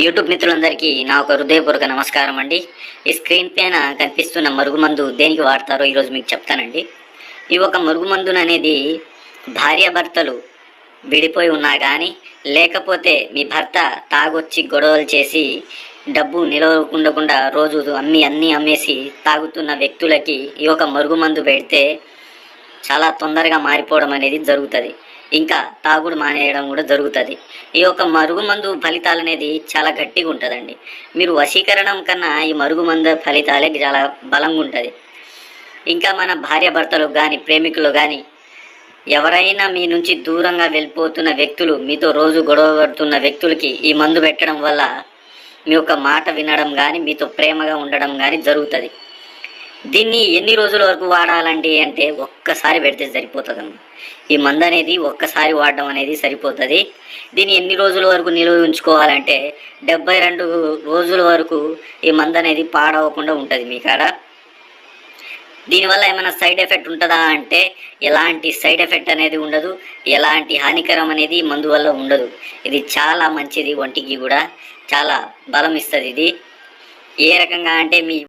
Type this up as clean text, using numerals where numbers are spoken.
YouTube మిత్రులందరికీ నా ఒక హృదయపూర్వక నమస్కారం అండి. ఈ స్క్రీన్ పైన కనిపిస్తున్న మరుగుమందు దేనికి వాడతారో ఈరోజు మీకు చెప్తానండి. ఈ ఒక మరుగుమందును అనేది భార్యాభర్తలు విడిపోయి ఉన్నా కానీ, లేకపోతే మీ భర్త తాగొచ్చి గొడవలు చేసి డబ్బు నిలవకుండా రోజు అన్నీ అమ్మేసి తాగుతున్న వ్యక్తులకి ఈ ఒక మరుగుమందు పెడితే చాలా తొందరగా మారిపోవడం అనేది జరుగుతుంది. ఇంకా తాగుడు మానేయడం కూడా జరుగుతుంది. ఈ యొక్క మరుగుమందు ఫలితాలు అనేది చాలా గట్టిగా ఉంటుందండి. మీరు వశీకరణం కన్నా ఈ మరుగుమందు ఫలితాలే చాలా బలంగా ఉంటుంది. ఇంకా మన భార్యాభర్తలు కానీ, ప్రేమికులు కానీ, ఎవరైనా మీ నుంచి దూరంగా వెళ్ళిపోతున్న వ్యక్తులు, మీతో రోజు గొడవ పడుతున్న వ్యక్తులకి ఈ మందు పెట్టడం వల్ల మీ యొక్క మాట వినడం కానీ, మీతో ప్రేమగా ఉండడం కానీ జరుగుతుంది. దీన్ని ఎన్ని రోజుల వరకు వాడాలండి అంటే ఒక్కసారి పెడితే సరిపోతుందమ్మా. ఈ మందు అనేది ఒక్కసారి వాడడం అనేది సరిపోతుంది. దీన్ని ఎన్ని రోజుల వరకు నిల్వ ఉంచుకోవాలంటే 72 రోజుల వరకు ఈ మందు అనేది పాడవకుండా ఉంటుంది మీ కాడ. దీనివల్ల ఏమైనా సైడ్ ఎఫెక్ట్ ఉంటుందా అంటే ఎలాంటి సైడ్ ఎఫెక్ట్ అనేది ఉండదు. ఎలాంటి హానికరం అనేది మందు వల్ల ఉండదు. ఇది చాలా మంచిది, ఒంటికి కూడా చాలా బలం ఇస్తుంది. ఇది ఏ రకంగా అంటే మీ